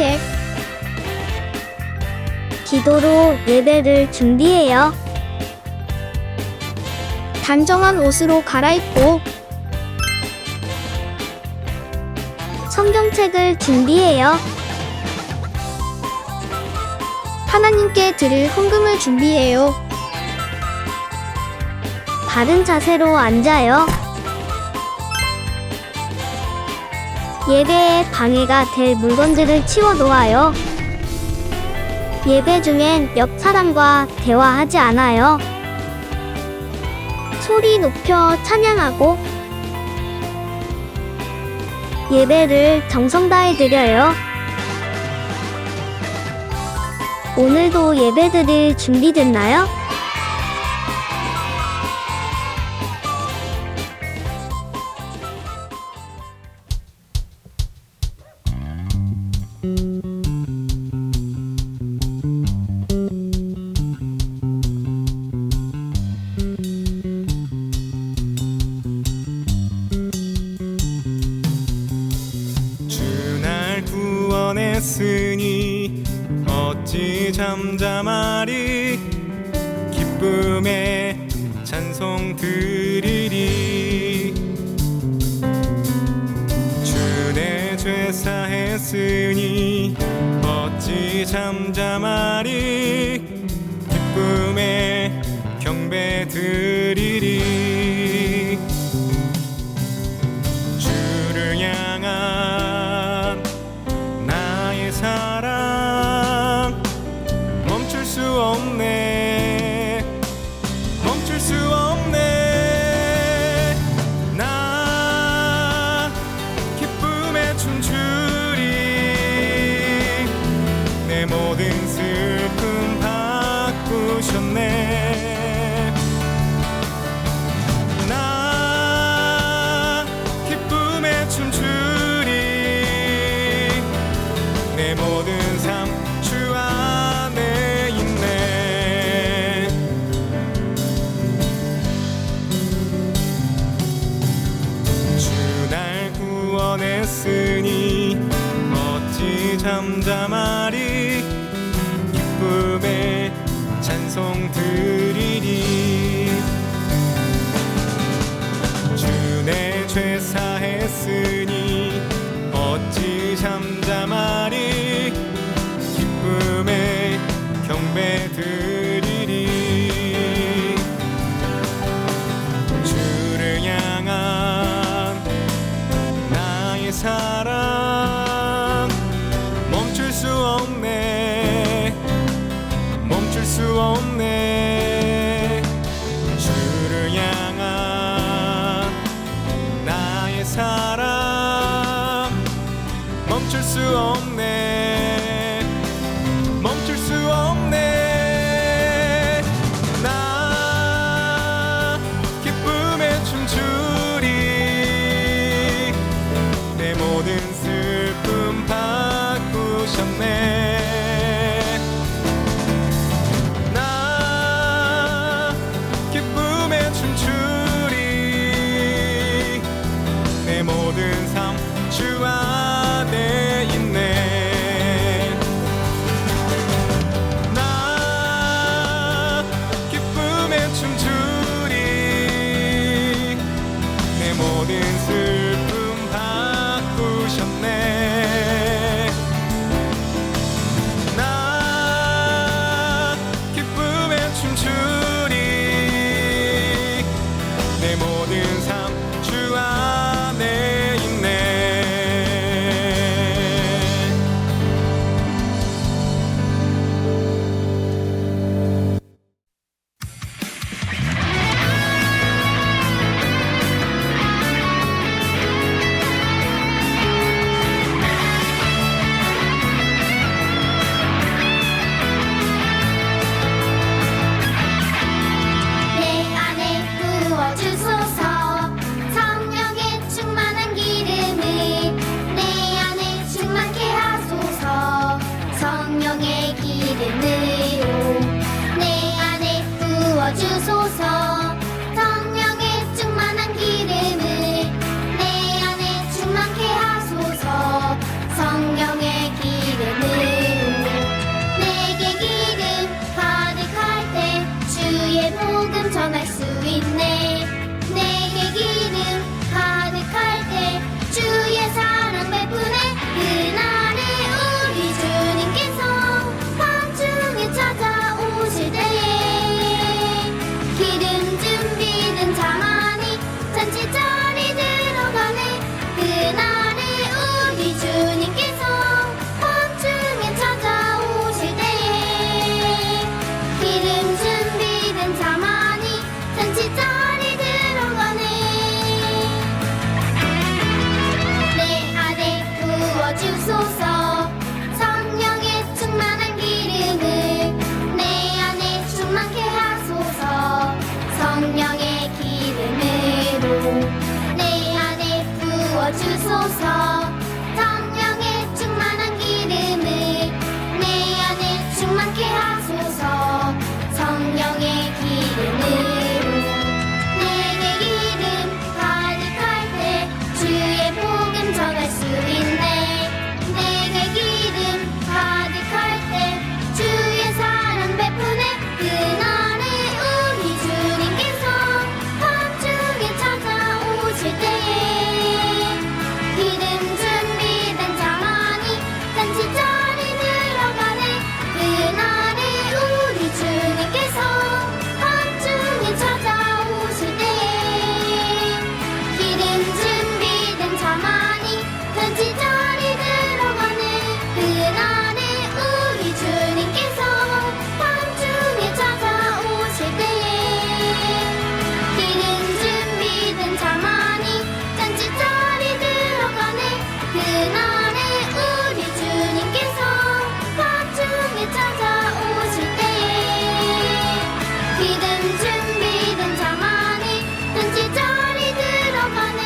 산책. 기도로 예배를 준비해요. 단정한 옷으로 갈아입고 성경책을 준비해요. 하나님께 드릴 헌금을 준비해요. 바른 자세로 앉아요. 예배에 방해가 될 물건들을 치워 놓아요. 예배 중엔 옆 사람과 대화하지 않아요. 소리 높여 찬양하고 예배를 정성 다해 드려요. 오늘도 예배드릴 준비됐나요? 주날 구원했으니 어찌 잠잠하리. 기쁨에 찬송 드리리. 주 내 죄 사했으니 어찌 잠잠하리. 기쁨에 경배 드리리. 주를 향한 나의 사랑 멈출 수 없네. 멈출 수 없네. 나 기쁨에 춤추리. 내 모든 슬픔 바꾸셨네. 나 기쁨에 춤추리. 내 모든 삶 주 안에 있네. 주 날 구원했으니 어찌 잠잠하리. 기쁨에 찬송 드리리. 주 내 죄 사했으니 어찌 잠잠하리. 기쁨에 경배 드리리. 주를 향한 나의 사랑 멈출 수 없네. 멈출 수 없네. 주를 향한 나의 사랑 멈출 수 없네. 멈출 수 없네. 나 기쁨에 춤추리. 내 모든 슬픔 바꾸셨네. 나 기쁨에 춤추리. 내 모든 삶 주 안에 있네. 전할 수 있네. 내게 기름 가득할 때 주의 사랑 베푸네. 그날에 우리 주님께서 밤중에 찾아오실 때에 기름 준비된 자만이 잔치자리 들어가네. 그날에 우리 주님께서 밤중에 찾아오실 때에 기름 준비된 자만이 잔치자리 들어가네. 내 안에 부어주소서 성령의 충만한 기름을 내 안에 충만케 하소서. 성령의 기름으로 내 안에 부어주소서. 성령의 충만한 기름을 내 안에 충만케 하소서. 성령의 기름으로 내게 기름 가득할 때 주의 복음 전할 수 있네. 내게 기름 가득할 때 주의 사랑 베푸네. 그날에 우리 주님께서 밤중에 찾아오실 때에 기름 준비된 자만이 잔치자리 들어가네. 그날에 우리 주님께서 밤중에 찾아오실 때에 기름 준비된 자만이 잔치자리 들어가네. 그날에 우리 주님께서 밤중에 찾아오실 때에 기름 준비된 자만이 잔치자리 들어가네. 그날에 우리 주님께서 밤중에 찾아오실 때에 기름 준비된 자만이 잔치자리 들어가네.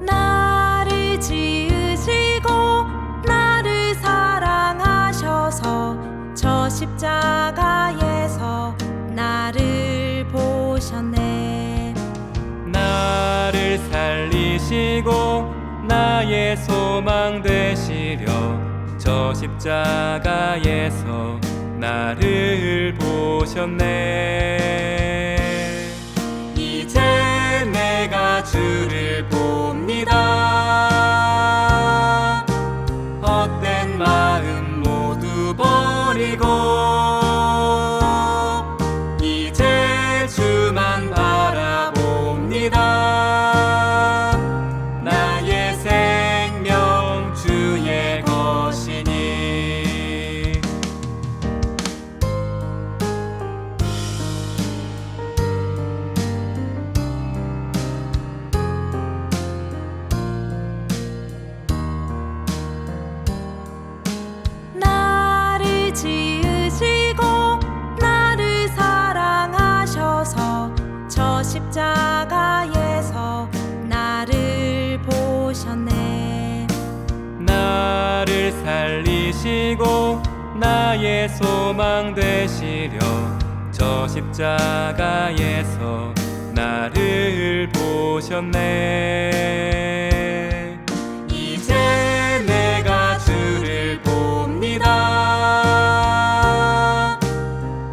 나를 지으시고 나를 사랑하셔서 저 십자가에서 나를 보셨네. 나를 살리시고 나의 소망 되시려 저 십자가에서 나를 보셨네. 이제 내가 주를 봅니다. 헛된 마음 모두 버리고 이제 주만 바라봅니다. 나의 생명 주의 것이니. 나를 지으시고 나를 사랑하셔서 저 십자가에서 나를 보셨네. 나를 살리시고 나의 소망 되시려 저 십자가에서 나를 보셨네. 이제 내가 주를 봅니다.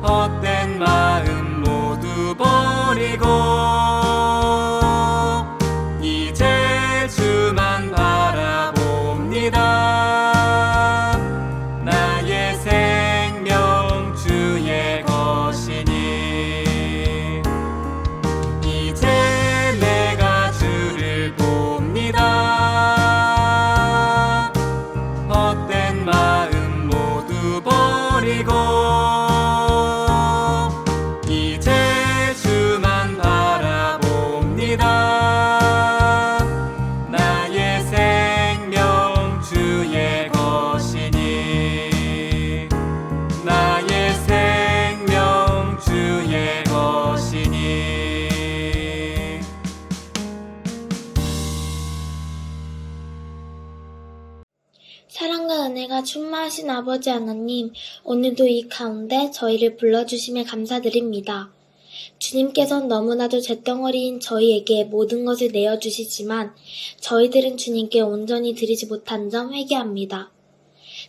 헛된 마음 모두 버리고 이제 주만 바라봅니다. 나의 생명 주의 것이니. 이제 내가 주를 봅니다. 사랑과 은혜가 충만하신 아버지 하나님, 오늘도 이 가운데 저희를 불러주심에 감사드립니다. 주님께서는 너무나도 잿덩어리인 저희에게 모든 것을 내어주시지만 저희들은 주님께 온전히 드리지 못한 점 회개합니다.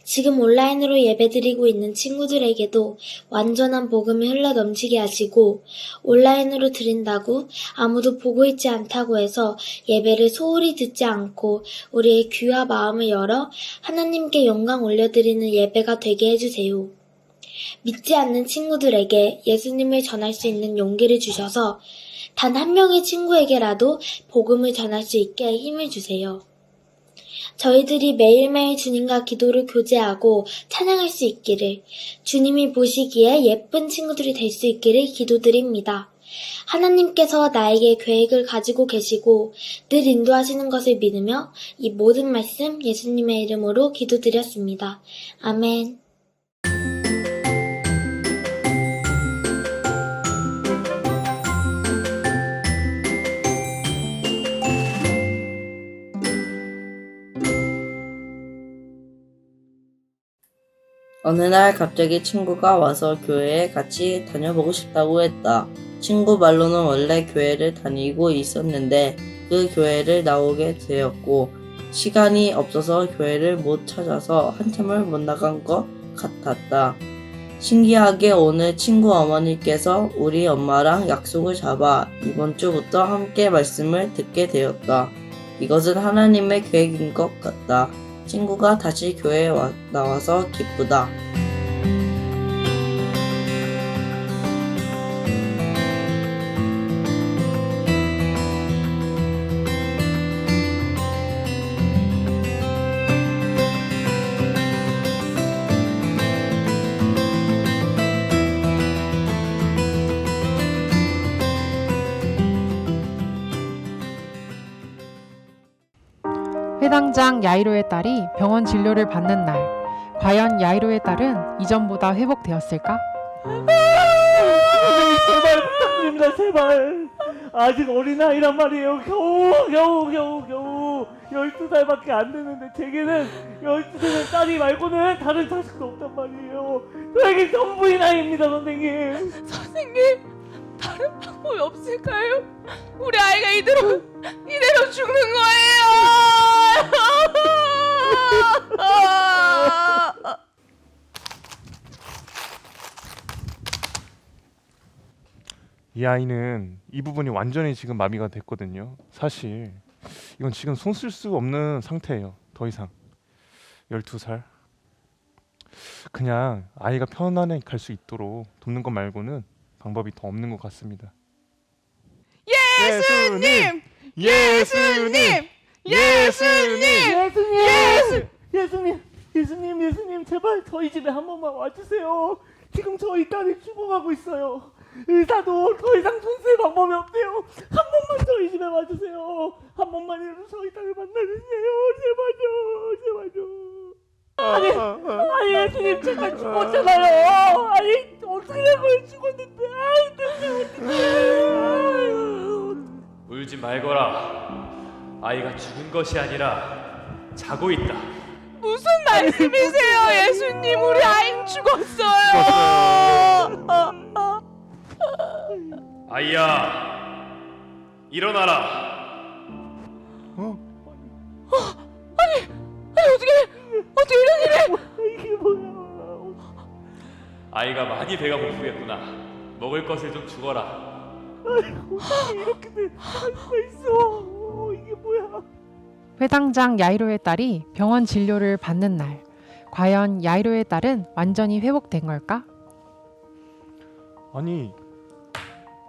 지금 온라인으로 예배드리고 있는 친구들에게도 완전한 복음이 흘러넘치게 하시고 온라인으로 드린다고 아무도 보고 있지 않다고 해서 예배를 소홀히 듣지 않고 우리의 귀와 마음을 열어 하나님께 영광 올려드리는 예배가 되게 해주세요. 믿지 않는 친구들에게 예수님을 전할 수 있는 용기를 주셔서 단 한 명의 친구에게라도 복음을 전할 수 있게 힘을 주세요. 저희들이 매일매일 주님과 기도를 교제하고 찬양할 수 있기를, 주님이 보시기에 예쁜 친구들이 될 수 있기를 기도드립니다. 하나님께서 나에게 계획을 가지고 계시고 늘 인도하시는 것을 믿으며 이 모든 말씀 예수님의 이름으로 기도드렸습니다. 아멘. 어느 날 갑자기 친구가 와서 교회에 같이 다녀보고 싶다고 했다. 친구 말로는 원래 교회를 다니고 있었는데 그 교회를 나오게 되었고 시간이 없어서 교회를 못 찾아서 한참을 못 나간 것 같았다. 신기하게 오늘 친구 어머니께서 우리 엄마랑 약속을 잡아 이번 주부터 함께 말씀을 듣게 되었다. 이것은 하나님의 계획인 것 같다. 친구가 다시 교회에 나와서 기쁘다. 회당장 야이로의 딸이 병원 진료를 받는 날, 과연 야이로의 딸은 이전보다 회복되었을까? 제발 부탁드립니다. 제발. 아직 어린아이란 말이에요. 겨우 12살밖에 안 되는데 제게는 12살 딸이 말고는 다른 자식도 없단 말이에요. 저에게 전부인 아이입니다, 선생님. 선생님, 다른 방법이 없을까요? 우리 아이가 이대로 죽는 거예요. 이 아이는 이 부분이 완전히 지금 마비가 됐거든요. 사실 이건 지금 손 쓸 수 없는 상태예요. 더 이상 12살 그냥 아이가 편안하게 갈 수 있도록 돕는 것 말고는 방법이 더 없는 것 같습니다. 예수님! 예수님! 예수님, 제발 저희 집에 한 번만 와주세요. 지금 저희 딸이 죽어가고 있어요. 의사도 더 이상 손쓸 방법이 없대요. 한 번만 저희 집에 와주세요. 한 번만이라도 저희 딸을 만나주세요. 제발요. 아니 예수님, 제가 죽었잖아요. 아니 어떻게 된 거예요? 죽었는데. 어떡해. 울지 말거라. 아이가 죽은 것이 아니라 자고 있다. 무슨 말씀이세요, 예수님? 우리 아이는 죽었어요. 아이야, 일어나라. 아니 어떻게 이런 일을? 이게 뭐야? 아이가 많이 배가 고프겠구나. 먹을 것을 좀 주거라. 아이고, 이렇게 할 수가 있어. 이게 뭐야? 회당장 야이로의 딸이 병원 진료를 받는 날, 과연 야이로의 딸은 완전히 회복된 걸까? 아니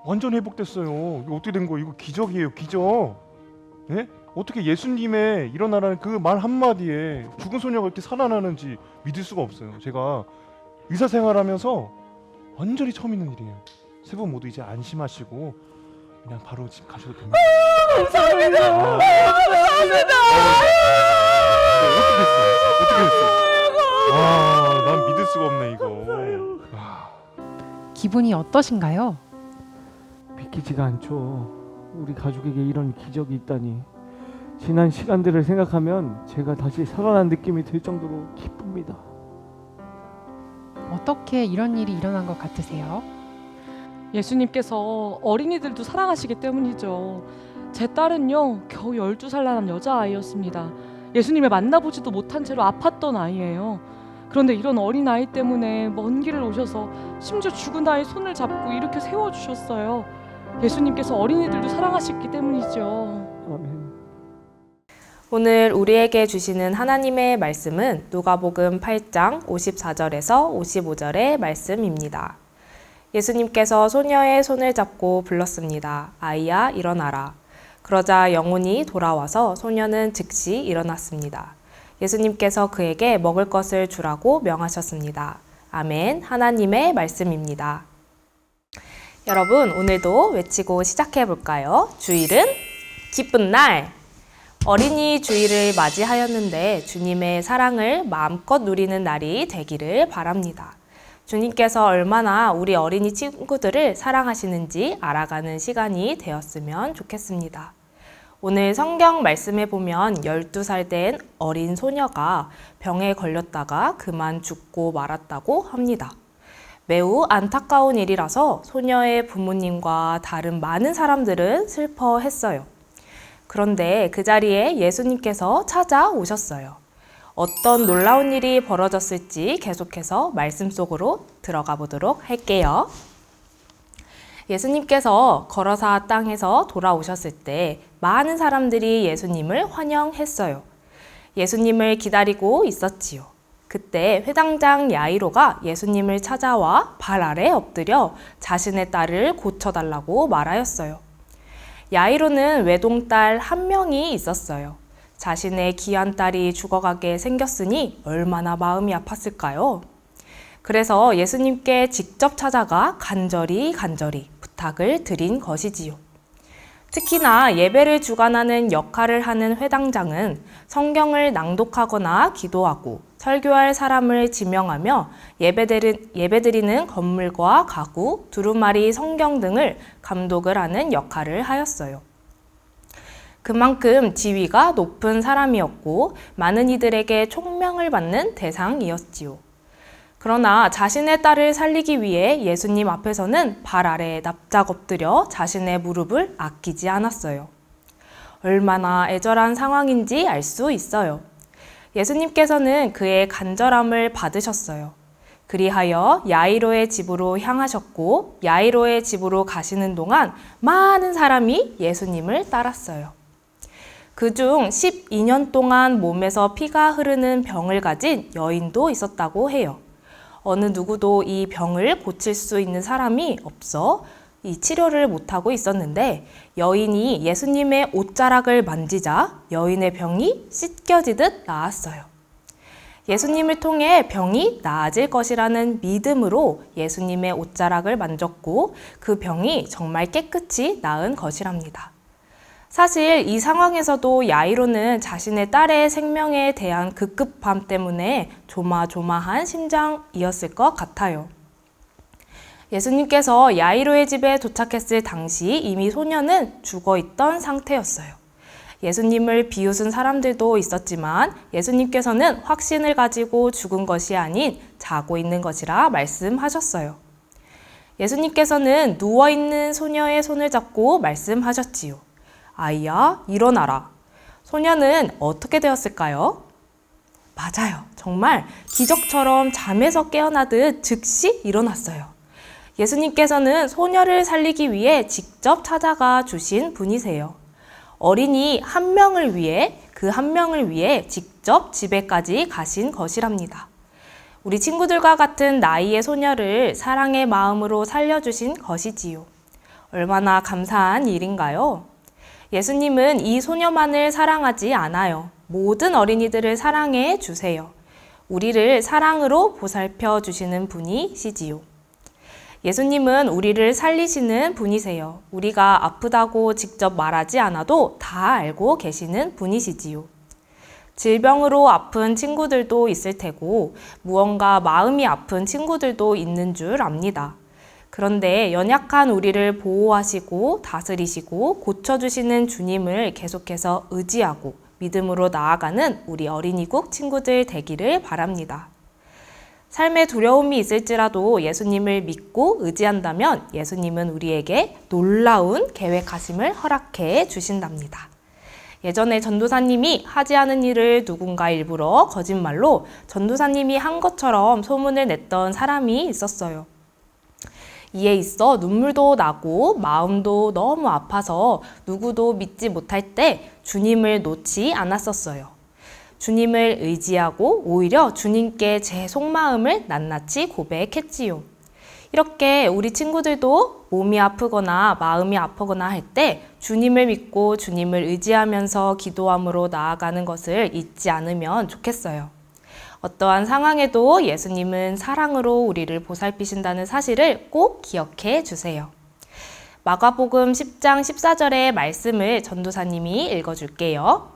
완전 회복됐어요. 이거 어떻게 된 거예요? 이거 기적이에요, 기적. 예? 어떻게 예수님의 일어나라는 그 말 한마디에 죽은 소녀가 이렇게 살아나는지 믿을 수가 없어요. 제가 의사 생활하면서 완전히 처음 있는 일이에요. 세 분 모두 이제 안심하시고 그냥 바로 집 가셔도 됩니다. 감사합니다. 어떻게 됐어? 와, 난 믿을 수가 없네 이거. 기분이 어떠신가요? 믿기지가 않죠. 우리 가족에게 이런 기적이 있다니. 지난 시간들을 생각하면 제가 다시 살아난 느낌이 들 정도로 기쁩니다. 어떻게 이런 일이 일어난 것 같으세요? 예수님께서 어린이들도 사랑하시기 때문이죠. 제 딸은요, 겨우 12살 난 여자아이였습니다. 예수님을 만나보지도 못한 채로 아팠던 아이예요. 그런데 이런 어린 아이 때문에 먼 길을 오셔서 심지어 죽은 아이 손을 잡고 이렇게 세워주셨어요. 예수님께서 어린이들도 사랑하시기 때문이죠. 아멘. 오늘 우리에게 주시는 하나님의 말씀은 누가복음 8장 54절에서 55절의 말씀입니다. 예수님께서 소녀의 손을 잡고 불렀습니다. 아이야, 일어나라. 그러자 영혼이 돌아와서 소녀는 즉시 일어났습니다. 예수님께서 그에게 먹을 것을 주라고 명하셨습니다. 아멘. 하나님의 말씀입니다. 여러분, 오늘도 외치고 시작해 볼까요? 주일은 기쁜 날. 어린이 주일을 맞이하였는데 주님의 사랑을 마음껏 누리는 날이 되기를 바랍니다. 주님께서 얼마나 우리 어린이 친구들을 사랑하시는지 알아가는 시간이 되었으면 좋겠습니다. 오늘 성경 말씀에 보면 12살 된 어린 소녀가 병에 걸렸다가 그만 죽고 말았다고 합니다. 매우 안타까운 일이라서 소녀의 부모님과 다른 많은 사람들은 슬퍼했어요. 그런데 그 자리에 예수님께서 찾아오셨어요. 어떤 놀라운 일이 벌어졌을지 계속해서 말씀 속으로 들어가 보도록 할게요. 예수님께서 걸어사 땅에서 돌아오셨을 때 많은 사람들이 예수님을 환영했어요. 예수님을 기다리고 있었지요. 그때 회당장 야이로가 예수님을 찾아와 발 아래 엎드려 자신의 딸을 고쳐달라고 말하였어요. 야이로는 외동딸 한 명이 있었어요. 자신의 귀한 딸이 죽어가게 생겼으니 얼마나 마음이 아팠을까요? 그래서 예수님께 직접 찾아가 간절히 부탁을 드린 것이지요. 특히나 예배를 주관하는 역할을 하는 회당장은 성경을 낭독하거나 기도하고 설교할 사람을 지명하며 예배드리는 건물과 가구, 두루마리 성경 등을 감독을 하는 역할을 하였어요. 그만큼 지위가 높은 사람이었고 많은 이들에게 총명을 받는 대상이었지요. 그러나 자신의 딸을 살리기 위해 예수님 앞에서는 발 아래에 납작 엎드려 자신의 무릎을 아끼지 않았어요. 얼마나 애절한 상황인지 알 수 있어요. 예수님께서는 그의 간절함을 받으셨어요. 그리하여 야이로의 집으로 향하셨고 야이로의 집으로 가시는 동안 많은 사람이 예수님을 따랐어요. 그중 12년 동안 몸에서 피가 흐르는 병을 가진 여인도 있었다고 해요. 어느 누구도 이 병을 고칠 수 있는 사람이 없어 이 치료를 못하고 있었는데 여인이 예수님의 옷자락을 만지자 여인의 병이 씻겨지듯 나았어요. 예수님을 통해 병이 나아질 것이라는 믿음으로 예수님의 옷자락을 만졌고 그 병이 정말 깨끗이 나은 것이랍니다. 사실 이 상황에서도 야이로는 자신의 딸의 생명에 대한 급급함 때문에 조마조마한 심정이었을 것 같아요. 예수님께서 야이로의 집에 도착했을 당시 이미 소녀는 죽어있던 상태였어요. 예수님을 비웃은 사람들도 있었지만 예수님께서는 확신을 가지고 죽은 것이 아닌 자고 있는 것이라 말씀하셨어요. 예수님께서는 누워있는 소녀의 손을 잡고 말씀하셨지요. 아이야, 일어나라. 소녀는 어떻게 되었을까요? 맞아요. 정말 기적처럼 잠에서 깨어나듯 즉시 일어났어요. 예수님께서는 소녀를 살리기 위해 직접 찾아가 주신 분이세요. 어린이 한 명을 위해, 그 한 명을 위해 직접 집에까지 가신 것이랍니다. 우리 친구들과 같은 나이의 소녀를 사랑의 마음으로 살려주신 것이지요. 얼마나 감사한 일인가요? 예수님은 이 소녀만을 사랑하지 않아요. 모든 어린이들을 사랑해 주세요. 우리를 사랑으로 보살펴 주시는 분이시지요. 예수님은 우리를 살리시는 분이세요. 우리가 아프다고 직접 말하지 않아도 다 알고 계시는 분이시지요. 질병으로 아픈 친구들도 있을 테고 무언가 마음이 아픈 친구들도 있는 줄 압니다. 그런데 연약한 우리를 보호하시고 다스리시고 고쳐주시는 주님을 계속해서 의지하고 믿음으로 나아가는 우리 어린이국 친구들 되기를 바랍니다. 삶에 두려움이 있을지라도 예수님을 믿고 의지한다면 예수님은 우리에게 놀라운 계획하심을 허락해 주신답니다. 예전에 전도사님이 하지 않은 일을 누군가 일부러 거짓말로 전도사님이 한 것처럼 소문을 냈던 사람이 있었어요. 이에 있어 눈물도 나고 마음도 너무 아파서 누구도 믿지 못할 때 주님을 놓지 않았었어요. 주님을 의지하고 오히려 주님께 제 속마음을 낱낱이 고백했지요. 이렇게 우리 친구들도 몸이 아프거나 마음이 아프거나 할 때 주님을 믿고 주님을 의지하면서 기도함으로 나아가는 것을 잊지 않으면 좋겠어요. 어떠한 상황에도 예수님은 사랑으로 우리를 보살피신다는 사실을 꼭 기억해 주세요. 마가복음 10장 14절의 말씀을 전도사님이 읽어줄게요.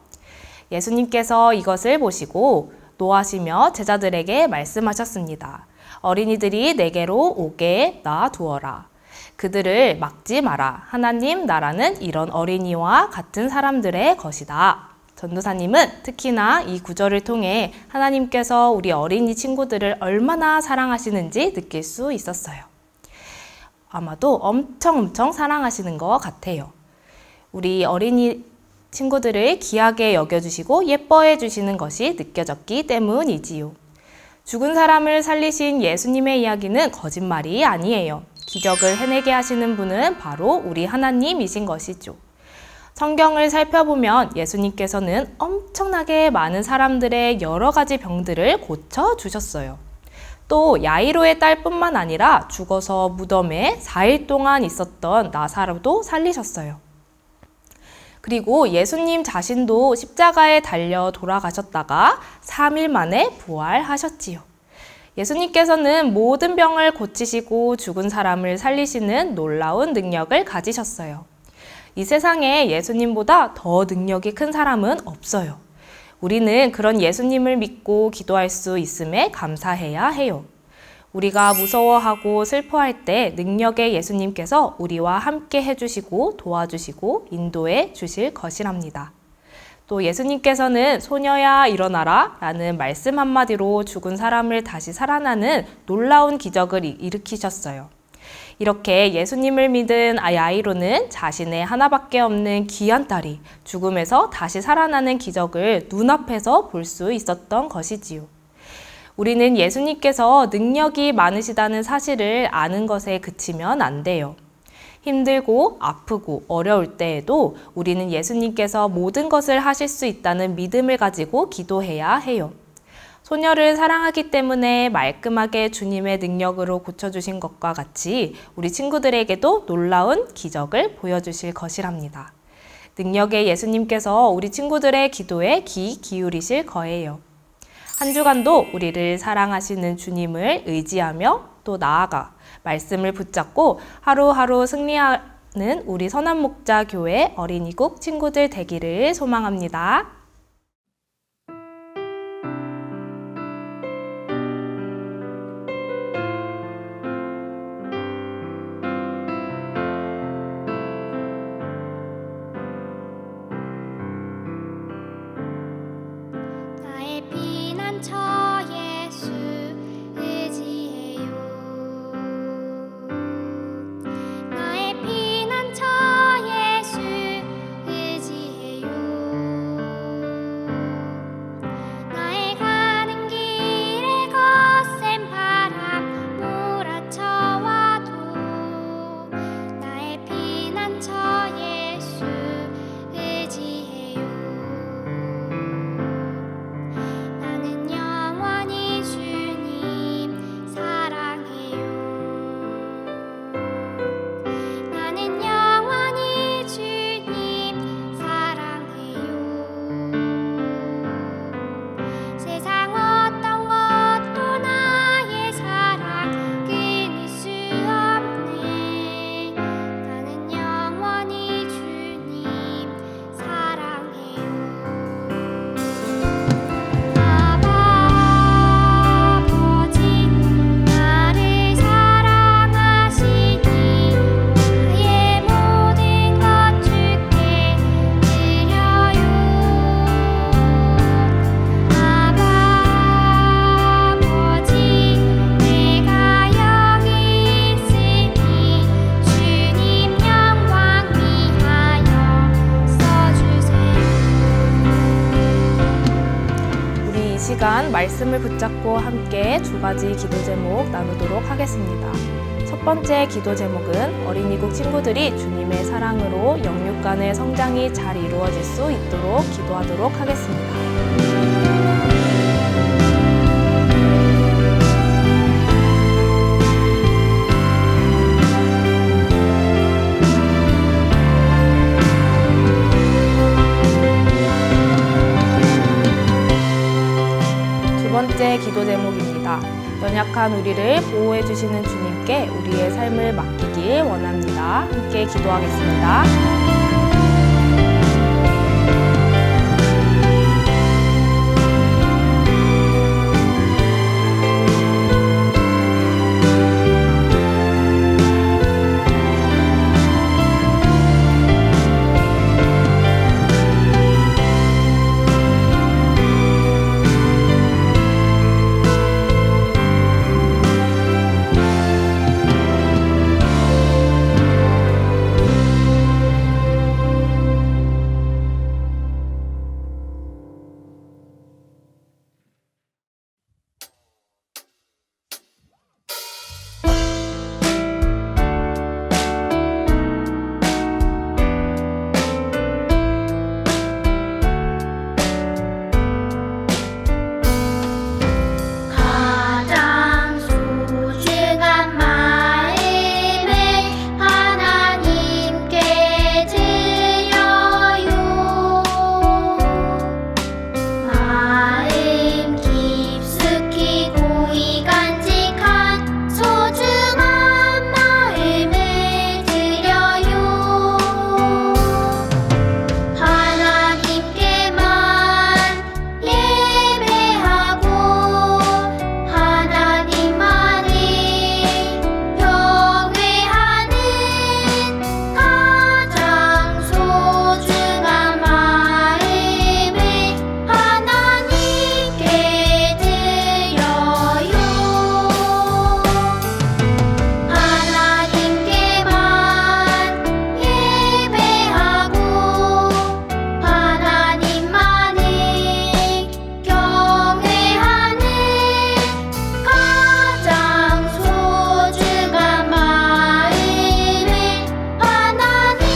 예수님께서 이것을 보시고 노하시며 제자들에게 말씀하셨습니다. 어린이들이 내게로 오게 놔두어라. 그들을 막지 마라. 하나님 나라는 이런 어린이와 같은 사람들의 것이다. 전도사님은 특히나 이 구절을 통해 하나님께서 우리 어린이 친구들을 얼마나 사랑하시는지 느낄 수 있었어요. 아마도 엄청 사랑하시는 것 같아요. 우리 어린이 친구들을 귀하게 여겨주시고 예뻐해 주시는 것이 느껴졌기 때문이지요. 죽은 사람을 살리신 예수님의 이야기는 거짓말이 아니에요. 기적을 해내게 하시는 분은 바로 우리 하나님이신 것이죠. 성경을 살펴보면 예수님께서는 엄청나게 많은 사람들의 여러 가지 병들을 고쳐주셨어요. 또 야이로의 딸뿐만 아니라 죽어서 무덤에 4일 동안 있었던 나사로도 살리셨어요. 그리고 예수님 자신도 십자가에 달려 돌아가셨다가 3일 만에 부활하셨지요. 예수님께서는 모든 병을 고치시고 죽은 사람을 살리시는 놀라운 능력을 가지셨어요. 이 세상에 예수님보다 더 능력이 큰 사람은 없어요. 우리는 그런 예수님을 믿고 기도할 수 있음에 감사해야 해요. 우리가 무서워하고 슬퍼할 때 능력의 예수님께서 우리와 함께 해주시고 도와주시고 인도해 주실 것이랍니다. 또 예수님께서는 소녀야 일어나라 라는 말씀 한마디로 죽은 사람을 다시 살아나는 놀라운 기적을 일으키셨어요. 이렇게 예수님을 믿은 야이로는 자신의 하나밖에 없는 귀한 딸이 죽음에서 다시 살아나는 기적을 눈앞에서 볼 수 있었던 것이지요. 우리는 예수님께서 능력이 많으시다는 사실을 아는 것에 그치면 안 돼요. 힘들고 아프고 어려울 때에도 우리는 예수님께서 모든 것을 하실 수 있다는 믿음을 가지고 기도해야 해요. 소녀를 사랑하기 때문에 말끔하게 주님의 능력으로 고쳐주신 것과 같이 우리 친구들에게도 놀라운 기적을 보여주실 것이랍니다. 능력의 예수님께서 우리 친구들의 기도에 귀 기울이실 거예요. 한 주간도 우리를 사랑하시는 주님을 의지하며 또 나아가 말씀을 붙잡고 하루하루 승리하는 우리 선한목자교회 어린이국 친구들 되기를 소망합니다. 나의 피난처 예수 의지해요. 나의 피난처 예수 의지해요. 나의 가는 길에 거센 바람 몰아쳐와도 나의 피난처 예수 의지해요. 시간 말씀을 붙잡고 함께 두 가지 기도 제목 나누도록 하겠습니다. 첫 번째 기도 제목은 어린이국 친구들이 주님의 사랑으로 영육 간의 성장이 잘 이루어질 수 있도록 기도하도록 하겠습니다. 두 번째 기도 제목입니다. 연약한 우리를 보호해 주시는 주님께 우리의 삶을 맡기길 원합니다. 함께 기도하겠습니다. 가장 소중한 마음을 하나님께 드려요. 마음 깊숙이 고이 간직한 소중한 마음을 드려요. 하나님께만 예배하고 하나님만을 경외하는 가장 소중한 마음을 하나님께 드려요. 하나님께만 예배하고 하나님만을 경외하는 가장 소중한 마음을 하나님께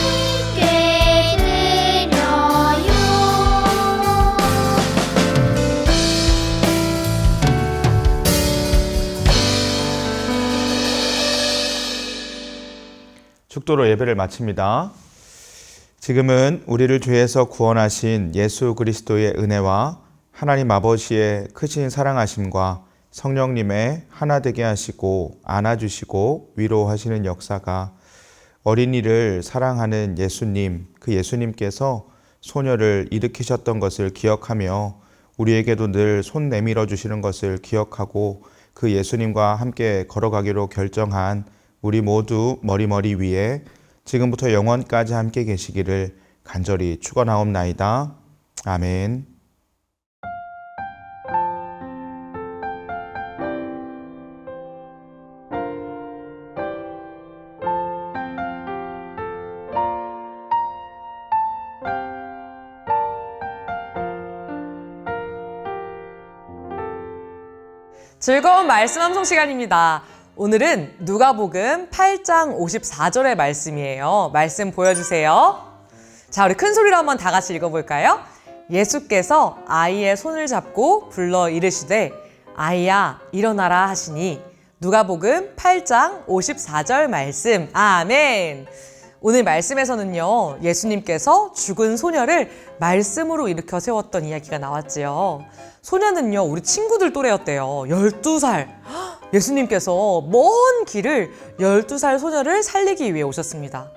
축도로 예배를 마칩니다. 지금은 우리를 죄에서 구원하신 예수 그리스도의 은혜와 하나님 아버지의 크신 사랑하심과 성령님의 하나 되게 하시고 안아주시고 위로하시는 역사가 어린이를 사랑하는 예수님, 그 예수님께서 소녀를 일으키셨던 것을 기억하며 우리에게도 늘 손 내밀어 주시는 것을 기억하고 그 예수님과 함께 걸어가기로 결정한 우리 모두 머리머리 위에 지금부터 영원까지 함께 계시기를 간절히 축원하옵나이다. 아멘. 즐거운 말씀 암송 시간입니다. 오늘은 누가복음 8장 54절의 말씀이에요. 말씀 보여주세요. 자, 우리 큰 소리로 한번 다 같이 읽어볼까요? 예수께서 아이의 손을 잡고 불러 이르시되 아이야 일어나라 하시니. 누가복음 8장 54절 말씀. 아멘. 오늘 말씀에서는요, 예수님께서 죽은 소녀를 말씀으로 일으켜 세웠던 이야기가 나왔지요. 소녀는요, 우리 친구들 또래였대요. 12살. 예수님께서 먼 길을 12살 소녀를 살리기 위해 오셨습니다.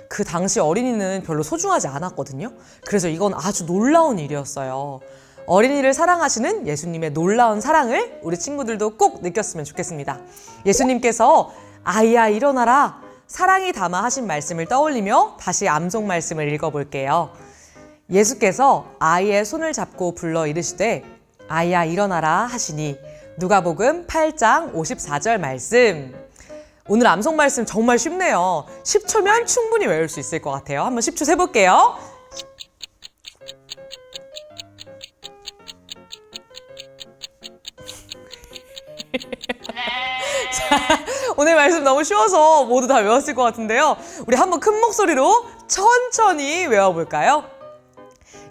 그 당시 어린이는 별로 소중하지 않았거든요. 그래서 이건 아주 놀라운 일이었어요. 어린이를 사랑하시는 예수님의 놀라운 사랑을 우리 친구들도 꼭 느꼈으면 좋겠습니다. 예수님께서 아이야 일어나라 사랑이 담아 하신 말씀을 떠올리며 다시 암송 말씀을 읽어볼게요. 예수께서 아이의 손을 잡고 불러 이르시되 아이야 일어나라 하시니. 누가복음 8장 54절 말씀. 오늘 암송 말씀 정말 쉽네요. 10초면 충분히 외울 수 있을 것 같아요. 한번 10초 세볼게요. 자, 오늘 말씀 너무 쉬워서 모두 다 외웠을 것 같은데요. 우리 한번 큰 목소리로 천천히 외워볼까요?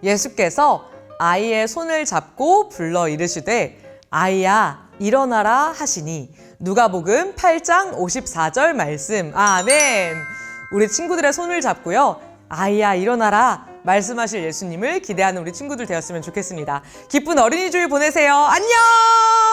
예수께서 아이의 손을 잡고 불러 이르시되 아이야 일어나라 하시니 누가복음 8장 54절 말씀. 아멘. 우리 친구들의 손을 잡고요. 아이야 일어나라 말씀하실 예수님을 기대하는 우리 친구들 되었으면 좋겠습니다. 기쁜 어린이 주일 보내세요. 안녕.